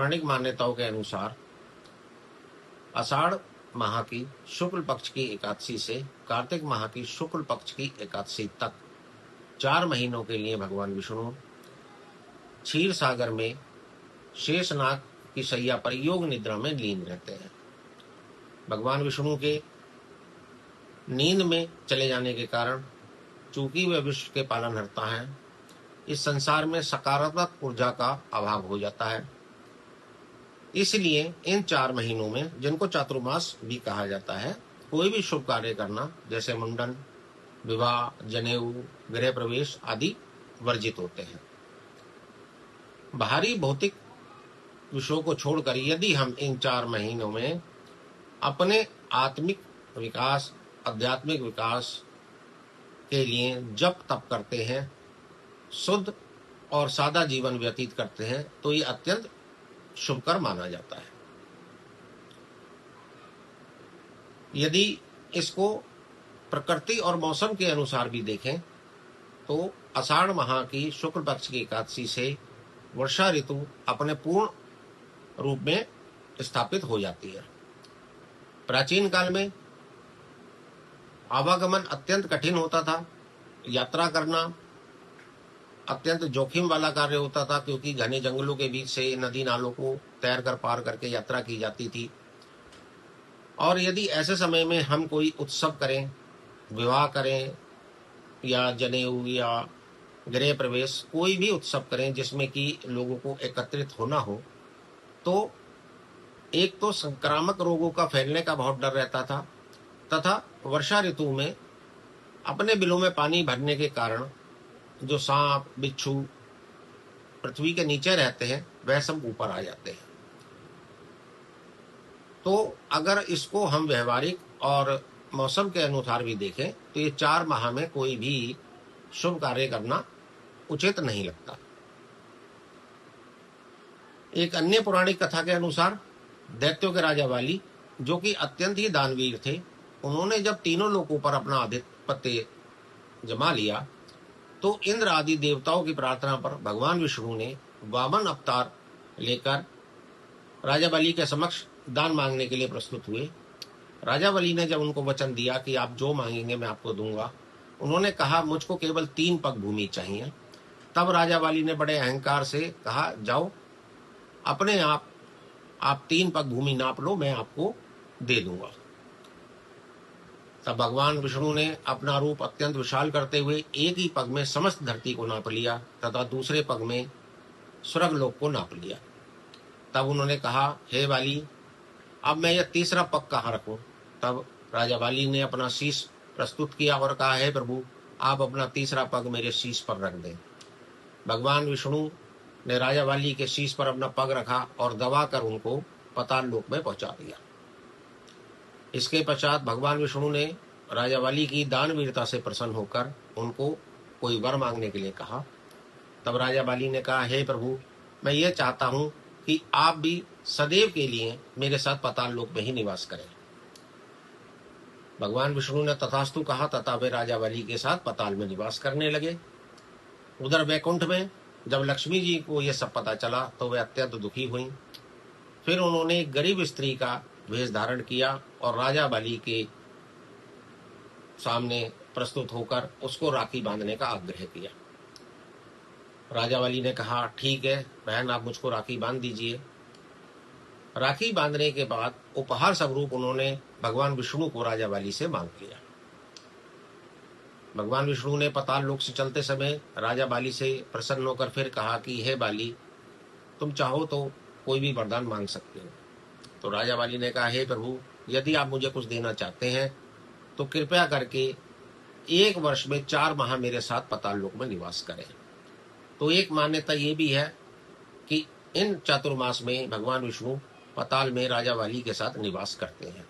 पौराणिक मान्यताओं के अनुसार आषाढ़ माह की शुक्ल पक्ष की एकादशी से कार्तिक माह की शुक्ल पक्ष की एकादशी तक 4 महीनों के लिए भगवान विष्णु क्षीर सागर में शेषनाग की शैया पर योग निद्रा में लीन रहते हैं। भगवान विष्णु के नींद में चले जाने के कारण चूंकि वे विश्व के पालनहर्ता हैं, इस संसार में सकारात्मक ऊर्जा का अभाव हो जाता है। इसलिए इन 4 महीनों में, जिनको चातुर्मास भी कहा जाता है, कोई भी शुभ कार्य करना जैसे मुंडन, विवाह, जनेऊ, गृह प्रवेश आदि वर्जित होते हैं। बाहरी भौतिक विषयों को छोड़कर यदि हम इन 4 महीनों में अपने आत्मिक विकास, आध्यात्मिक विकास के लिए जप तप करते हैं, शुद्ध और सादा जीवन व्यतीत करते हैं, तो ये अत्यंत शुभकर माना जाता है। यदि इसको प्रकृति और मौसम के अनुसार भी देखें तो आषाढ़ माह की शुक्ल पक्ष की एकादशी से वर्षा ऋतु अपने पूर्ण रूप में स्थापित हो जाती है। प्राचीन काल में आवागमन अत्यंत कठिन होता था। यात्रा करना अत्यंत जोखिम वाला कार्य होता था, क्योंकि घने जंगलों के बीच से नदी नालों को तैर कर पार करके यात्रा की जाती थी। और यदि ऐसे समय में हम कोई उत्सव करें, विवाह करें या जनेऊ या गृह प्रवेश, कोई भी उत्सव करें जिसमें कि लोगों को एकत्रित होना हो, तो एक तो संक्रामक रोगों का फैलने का बहुत डर रहता था, तथा वर्षा ऋतु में अपने बिलों में पानी भरने के कारण जो सांप बिच्छू पृथ्वी के नीचे रहते हैं, वह सब ऊपर आ जाते हैं। तो अगर इसको हम व्यवहारिक और मौसम के अनुसार भी देखें तो ये 4 माह में कोई भी शुभ कार्य करना उचित नहीं लगता। एक अन्य पौराणिक कथा के अनुसार दैत्यों के राजा वाली, जो कि अत्यंत ही दानवीर थे, उन्होंने जब तीनों लोकों पर अपना आधिपत्य जमा लिया तो इंद्र आदि देवताओं की प्रार्थना पर भगवान विष्णु ने वामन अवतार लेकर राजा बलि के समक्ष दान मांगने के लिए प्रस्तुत हुए। राजा बलि ने जब उनको वचन दिया कि आप जो मांगेंगे मैं आपको दूंगा, उन्होंने कहा मुझको केवल 3 पग भूमि चाहिए। तब राजा बलि ने बड़े अहंकार से कहा, जाओ अपने आप 3 पग भूमि नाप लो, मैं आपको दे दूंगा। तब भगवान विष्णु ने अपना रूप अत्यंत विशाल करते हुए एक ही पग में समस्त धरती को नाप लिया तथा दूसरे पग में स्वर्गलोक को नाप लिया। तब उन्होंने कहा, हे बाली, अब मैं यह तीसरा पग कहाँ रखूं? तब राजा बाली ने अपना शीश प्रस्तुत किया और कहा, हे प्रभु, आप अपना तीसरा पग मेरे शीश पर रख दें। भगवान विष्णु ने राजा बाली के शीश पर अपना पग रखा और दबाकर उनको पाताल लोक में पहुंचा दिया। इसके पश्चात भगवान विष्णु ने राजा बाली की दानवीरता से प्रसन्न होकर उनको कोई वर मांगने के लिए कहा। तब राजा बाली ने कहा, हे प्रभु, मैं ये चाहता हूं कि आप भी सदैव के लिए मेरे साथ पाताल लोक में ही निवास करें। भगवान विष्णु ने तथास्तु कहा तथा वे राजा बाली के साथ पाताल में निवास करने लगे। उधर वैकुंठ में जब लक्ष्मी जी को यह सब पता चला तो वे अत्यंत दुखी हुई। फिर उन्होंने एक गरीब स्त्री का वेश धारण किया और राजा बाली के सामने प्रस्तुत होकर उसको राखी बांधने का आग्रह किया। राजा बाली ने कहा, ठीक है बहन, आप मुझको राखी बांध दीजिए। राखी बांधने के बाद उपहार स्वरूप उन्होंने भगवान विष्णु को राजा बाली से मांग लिया। भगवान विष्णु ने पाताल लोक से चलते समय राजा बाली से प्रसन्न होकर फिर कहा कि हे बाली, तुम चाहो तो कोई भी वरदान मांग सकते हो। तो राजा बाली ने कहा, हे प्रभु, यदि आप मुझे कुछ देना चाहते हैं तो कृपया करके 1 वर्ष में 4 माह मेरे साथ पाताल लोक में निवास करें। तो एक मान्यता ये भी है कि इन चातुर्मास में भगवान विष्णु पाताल में राजा बाली के साथ निवास करते हैं।